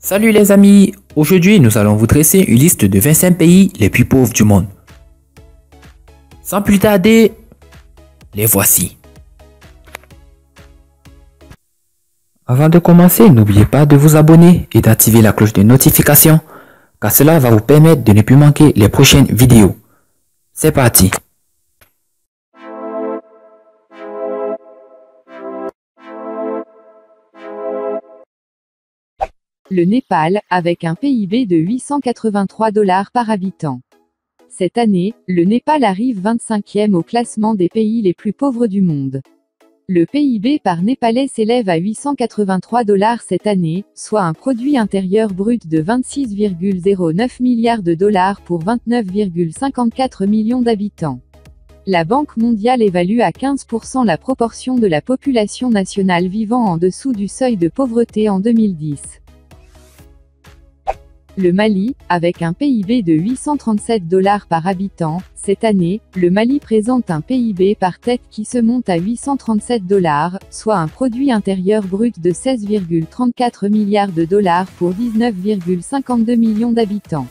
Salut les amis, aujourd'hui nous allons vous dresser une liste de 25 pays les plus pauvres du monde. Sans plus tarder, les voici. Avant de commencer, n'oubliez pas de vous abonner et d'activer la cloche de notification, car cela va vous permettre de ne plus manquer les prochaines vidéos. C'est parti. Le Népal, avec un PIB de 883 $ par habitant. Cette année, le Népal arrive 25e au classement des pays les plus pauvres du monde. Le PIB par Népalais s'élève à 883 $ cette année, soit un produit intérieur brut de 26,09 milliards de dollars pour 29,54 millions d'habitants. La Banque mondiale évalue à 15% la proportion de la population nationale vivant en dessous du seuil de pauvreté en 2010. Le Mali, avec un PIB de 837 $ par habitant, cette année, le Mali présente un PIB par tête qui se monte à 837 $, soit un produit intérieur brut de 16,34 milliards de dollars pour 19,52 millions d'habitants.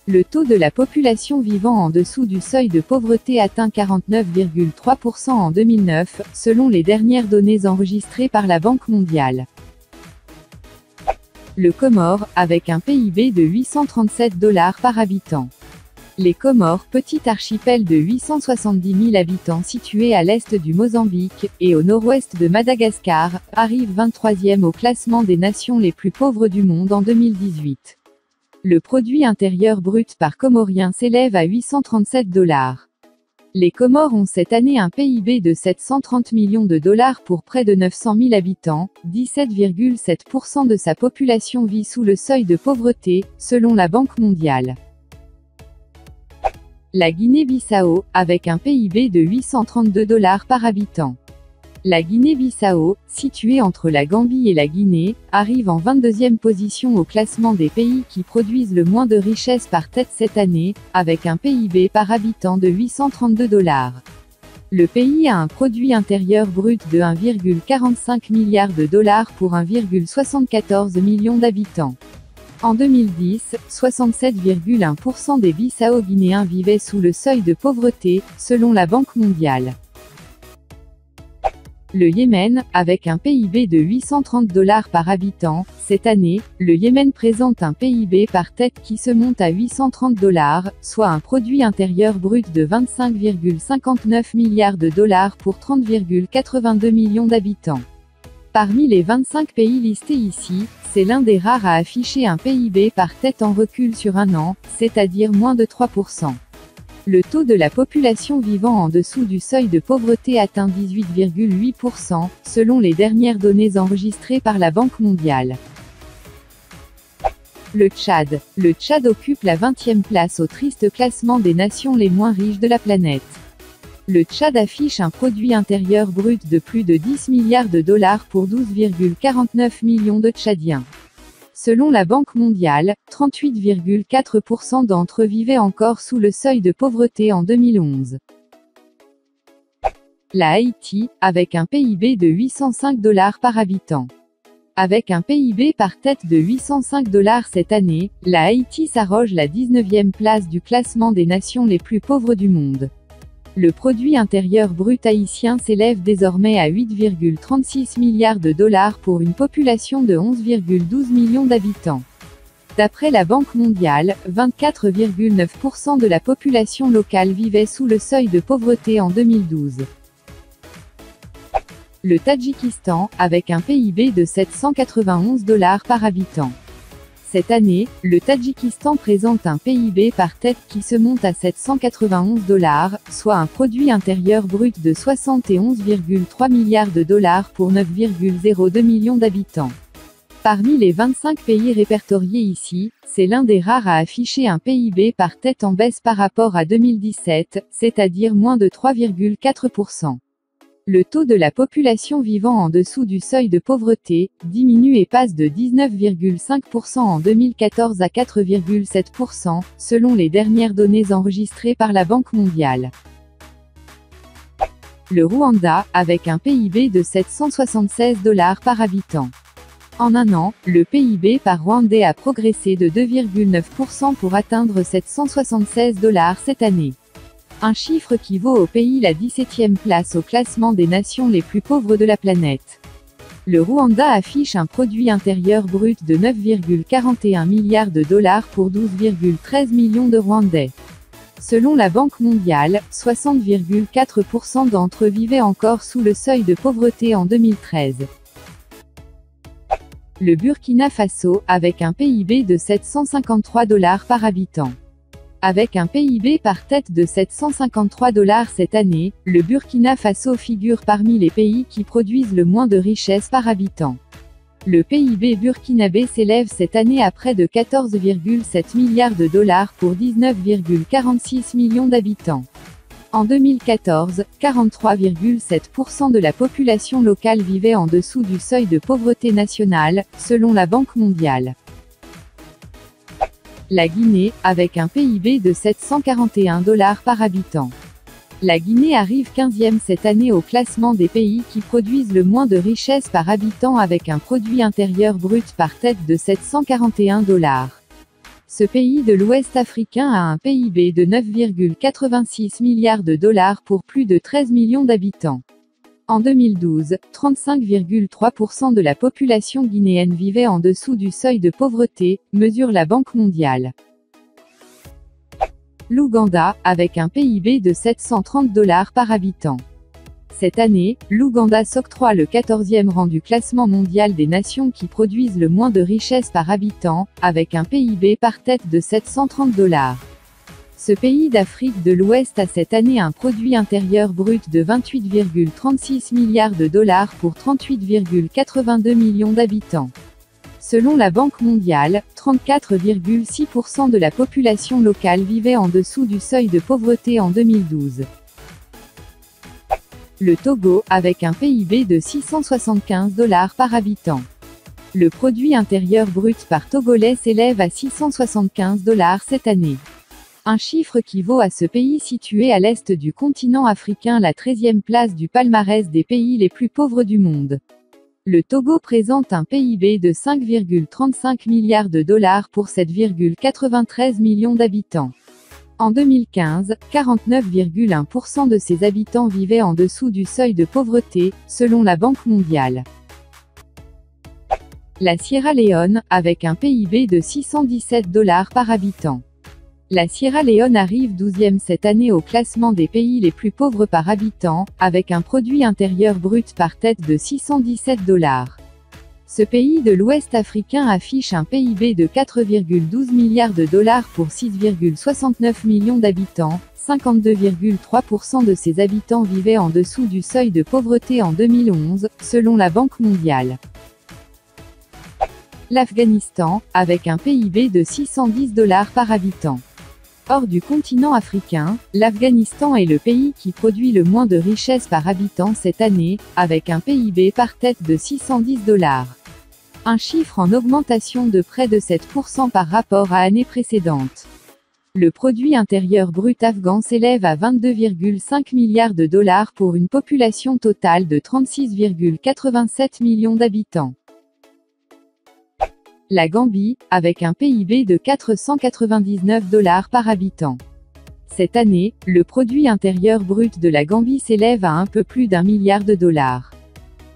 Le taux de la population vivant en dessous du seuil de pauvreté atteint 49,3% en 2009, selon les dernières données enregistrées par la Banque mondiale. Le Comores, avec un PIB de 837 $ par habitant. Les Comores, petit archipel de 870 000 habitants situé à l'est du Mozambique, et au nord-ouest de Madagascar, arrive 23e au classement des nations les plus pauvres du monde en 2018. Le produit intérieur brut par Comorien s'élève à 837 $. Les Comores ont cette année un PIB de 730 millions de dollars pour près de 900 000 habitants, 17,7% de sa population vit sous le seuil de pauvreté, selon la Banque mondiale. La Guinée-Bissau, avec un PIB de 832 $ par habitant. La Guinée-Bissau, située entre la Gambie et la Guinée, arrive en 22e position au classement des pays qui produisent le moins de richesses par tête cette année, avec un PIB par habitant de 832 $. Le pays a un produit intérieur brut de 1,45 milliard de dollars pour 1,74 million d'habitants. En 2010, 67,1% des Bissau-Guinéens vivaient sous le seuil de pauvreté, selon la Banque mondiale. Le Yémen, avec un PIB de 830 $ par habitant, cette année, le Yémen présente un PIB par tête qui se monte à 830 $, soit un produit intérieur brut de 25,59 milliards de dollars pour 30,82 millions d'habitants. Parmi les 25 pays listés ici, c'est l'un des rares à afficher un PIB par tête en recul sur un an, c'est-à-dire moins de 3%. Le taux de la population vivant en dessous du seuil de pauvreté atteint 18,8%, selon les dernières données enregistrées par la Banque mondiale. Le Tchad. Le Tchad occupe la 20e place au triste classement des nations les moins riches de la planète. Le Tchad affiche un produit intérieur brut de plus de 10 milliards de dollars pour 12,49 millions de Tchadiens. Selon la Banque mondiale, 38,4% d'entre eux vivaient encore sous le seuil de pauvreté en 2011. La Haïti, avec un PIB de 805 $ par habitant. Avec un PIB par tête de 805 $ cette année, la Haïti s'arroge la 19e place du classement des nations les plus pauvres du monde. Le produit intérieur brut haïtien s'élève désormais à 8,36 milliards de dollars pour une population de 11,12 millions d'habitants. D'après la Banque mondiale, 24,9% de la population locale vivait sous le seuil de pauvreté en 2012. Le Tadjikistan, avec un PIB de 791 $ par habitant. Cette année, le Tadjikistan présente un PIB par tête qui se monte à 791 $, soit un produit intérieur brut de 71,3 milliards de dollars pour 9,02 millions d'habitants. Parmi les 25 pays répertoriés ici, c'est l'un des rares à afficher un PIB par tête en baisse par rapport à 2017, c'est-à-dire moins de 3,4%. Le taux de la population vivant en dessous du seuil de pauvreté diminue et passe de 19,5% en 2014 à 4,7%, selon les dernières données enregistrées par la Banque mondiale. Le Rwanda, avec un PIB de 776 $ par habitant. En un an, le PIB par Rwandais a progressé de 2,9% pour atteindre 776 $ cette année. Un chiffre qui vaut au pays la 17e place au classement des nations les plus pauvres de la planète. Le Rwanda affiche un produit intérieur brut de 9,41 milliards de dollars pour 12,13 millions de Rwandais. Selon la Banque mondiale, 60,4% d'entre eux vivaient encore sous le seuil de pauvreté en 2013. Le Burkina Faso, avec un PIB de 753 $ par habitant. Avec un PIB par tête de 753 $ cette année, le Burkina Faso figure parmi les pays qui produisent le moins de richesses par habitant. Le PIB burkinabé s'élève cette année à près de 14,7 milliards de dollars pour 19,46 millions d'habitants. En 2014, 43,7% de la population locale vivait en dessous du seuil de pauvreté nationale, selon la Banque mondiale. La Guinée, avec un PIB de 741 $ par habitant. La Guinée arrive 15e cette année au classement des pays qui produisent le moins de richesses par habitant avec un produit intérieur brut par tête de 741 $. Ce pays de l'Ouest africain a un PIB de 9,86 milliards de dollars pour plus de 13 millions d'habitants. En 2012, 35,3% de la population guinéenne vivait en dessous du seuil de pauvreté, mesure la Banque mondiale. L'Ouganda, avec un PIB de 730 $ par habitant. Cette année, l'Ouganda s'octroie le 14e rang du classement mondial des nations qui produisent le moins de richesses par habitant, avec un PIB par tête de 730 $. Ce pays d'Afrique de l'Ouest a cette année un produit intérieur brut de 28,36 milliards de dollars pour 38,82 millions d'habitants. Selon la Banque mondiale, 34,6% de la population locale vivait en dessous du seuil de pauvreté en 2012. Le Togo, avec un PIB de 675 $ par habitant. Le produit intérieur brut par Togolais s'élève à 675 $ cette année. Un chiffre qui vaut à ce pays situé à l'est du continent africain la 13e place du palmarès des pays les plus pauvres du monde. Le Togo présente un PIB de 5,35 milliards de dollars pour 7,93 millions d'habitants. En 2015, 49,1% de ses habitants vivaient en dessous du seuil de pauvreté, selon la Banque mondiale. La Sierra Leone, avec un PIB de 617 $ par habitant. La Sierra Leone arrive 12e cette année au classement des pays les plus pauvres par habitant, avec un produit intérieur brut par tête de 617 $. Ce pays de l'Ouest africain affiche un PIB de 4,12 milliards de dollars pour 6,69 millions d'habitants. 52,3% de ses habitants vivaient en dessous du seuil de pauvreté en 2011, selon la Banque mondiale. L'Afghanistan, avec un PIB de 610 $ par habitant. Hors du continent africain, l'Afghanistan est le pays qui produit le moins de richesses par habitant cette année, avec un PIB par tête de 610 $. Un chiffre en augmentation de près de 7% par rapport à l'année précédente. Le produit intérieur brut afghan s'élève à 22,5 milliards de dollars pour une population totale de 36,87 millions d'habitants. La Gambie, avec un PIB de 499 $ par habitant. Cette année, le produit intérieur brut de la Gambie s'élève à un peu plus d'1 milliard de dollars.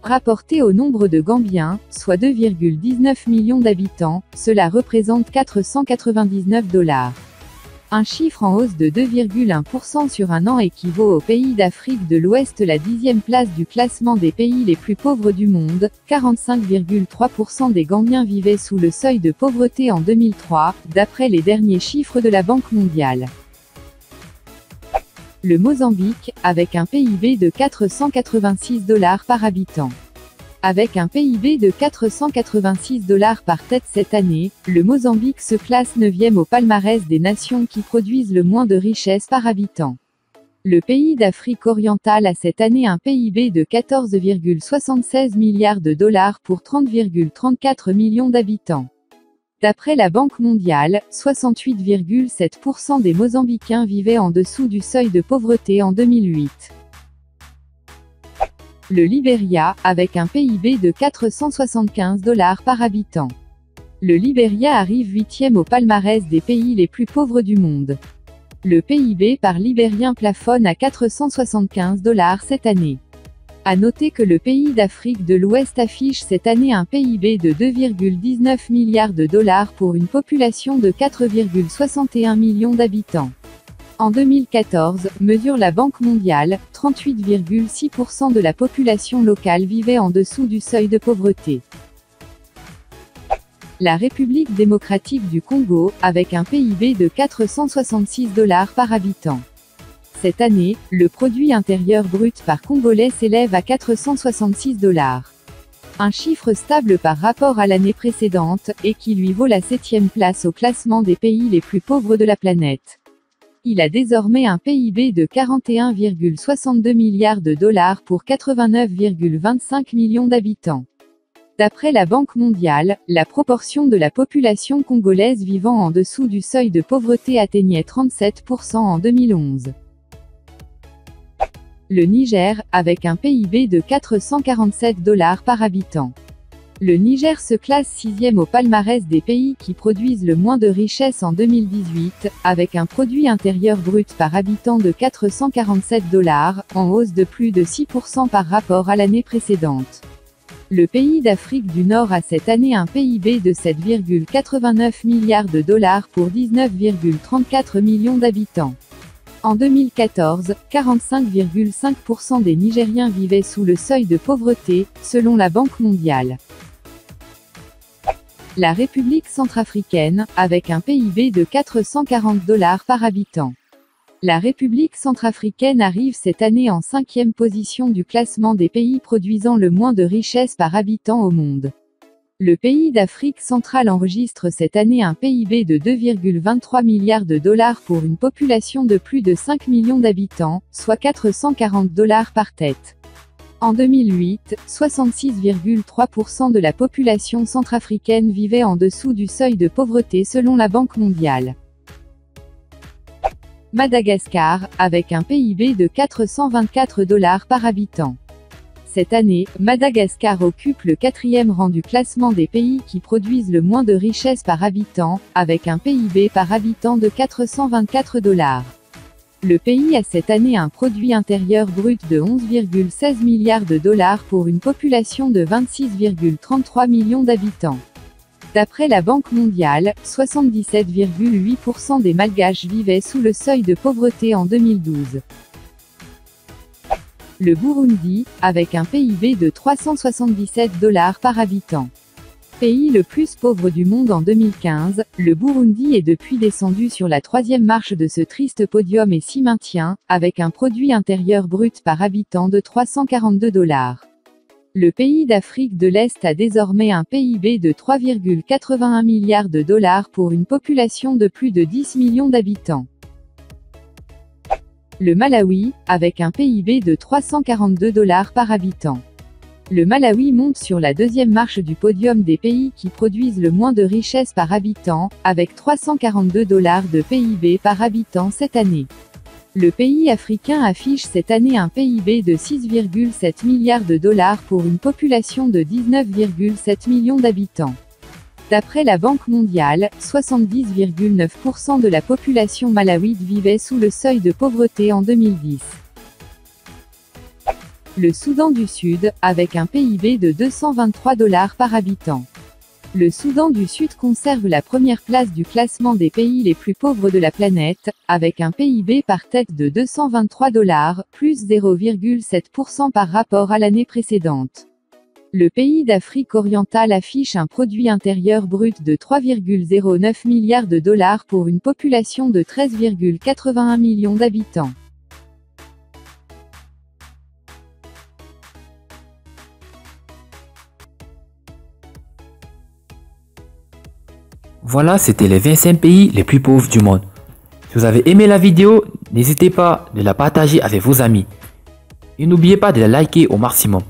Rapporté au nombre de Gambiens, soit 2,19 millions d'habitants, cela représente 499 $. Un chiffre en hausse de 2,1% sur un an équivaut au pays d'Afrique de l'Ouest la 10e place du classement des pays les plus pauvres du monde. 45,3% des Gambiens vivaient sous le seuil de pauvreté en 2003, d'après les derniers chiffres de la Banque mondiale. Le Mozambique, avec un PIB de 486 $ par habitant. Avec un PIB de 486 $ par tête cette année, le Mozambique se classe 9e au palmarès des nations qui produisent le moins de richesses par habitant. Le pays d'Afrique orientale a cette année un PIB de 14,76 milliards de dollars pour 30,34 millions d'habitants. D'après la Banque mondiale, 68,7% des Mozambicains vivaient en dessous du seuil de pauvreté en 2008. Le Libéria, avec un PIB de 475 $ par habitant. Le Libéria arrive 8e au palmarès des pays les plus pauvres du monde. Le PIB par Libérien plafonne à 475 $ cette année. À noter que le pays d'Afrique de l'Ouest affiche cette année un PIB de 2,19 milliards de dollars pour une population de 4,61 millions d'habitants. En 2014, mesure la Banque mondiale, 38,6% de la population locale vivait en dessous du seuil de pauvreté. La République démocratique du Congo, avec un PIB de 466 $ par habitant. Cette année, le produit intérieur brut par Congolais s'élève à 466 $. Un chiffre stable par rapport à l'année précédente, et qui lui vaut la 7e place au classement des pays les plus pauvres de la planète. Il a désormais un PIB de 41,62 milliards de dollars pour 89,25 millions d'habitants. D'après la Banque mondiale, la proportion de la population congolaise vivant en dessous du seuil de pauvreté atteignait 37% en 2011. Le Niger, avec un PIB de 447 $ par habitant. Le Niger se classe 6e au palmarès des pays qui produisent le moins de richesses en 2018, avec un produit intérieur brut par habitant de 447 $, en hausse de plus de 6% par rapport à l'année précédente. Le pays d'Afrique du Nord a cette année un PIB de 7,89 milliards de dollars pour 19,34 millions d'habitants. En 2014, 45,5% des Nigériens vivaient sous le seuil de pauvreté, selon la Banque mondiale. La République centrafricaine, avec un PIB de 440 $ par habitant. La République centrafricaine arrive cette année en 5e position du classement des pays produisant le moins de richesses par habitant au monde. Le pays d'Afrique centrale enregistre cette année un PIB de 2,23 milliards de dollars pour une population de plus de 5 millions d'habitants, soit 440 $ par tête. En 2008, 66,3% de la population centrafricaine vivait en dessous du seuil de pauvreté selon la Banque mondiale. Madagascar, avec un PIB de 424 $ par habitant. Cette année, Madagascar occupe le 4e rang du classement des pays qui produisent le moins de richesses par habitant, avec un PIB par habitant de 424 $. Le pays a cette année un produit intérieur brut de 11,16 milliards de dollars pour une population de 26,33 millions d'habitants. D'après la Banque mondiale, 77,8% des Malgaches vivaient sous le seuil de pauvreté en 2012. Le Burundi, avec un PIB de 377 $ par habitant. Pays le plus pauvre du monde en 2015, le Burundi est depuis descendu sur la 3e marche de ce triste podium et s'y maintient, avec un produit intérieur brut par habitant de 342 $. Le pays d'Afrique de l'Est a désormais un PIB de 3,81 milliards de dollars pour une population de plus de 10 millions d'habitants. Le Malawi, avec un PIB de 342 $ par habitant. Le Malawi monte sur la 2e marche du podium des pays qui produisent le moins de richesses par habitant, avec 342 $ de PIB par habitant cette année. Le pays africain affiche cette année un PIB de 6,7 milliards de dollars pour une population de 19,7 millions d'habitants. D'après la Banque mondiale, 70,9% de la population malawite vivait sous le seuil de pauvreté en 2010. Le Soudan du Sud, avec un PIB de 223 $ par habitant. Le Soudan du Sud conserve la première place du classement des pays les plus pauvres de la planète, avec un PIB par tête de 223 $, plus 0,7% par rapport à l'année précédente. Le pays d'Afrique orientale affiche un produit intérieur brut de 3,09 milliards de dollars pour une population de 13,81 millions d'habitants. Voilà, c'était les 25 pays les plus pauvres du monde. Si vous avez aimé la vidéo, n'hésitez pas de la partager avec vos amis. Et n'oubliez pas de la liker au maximum.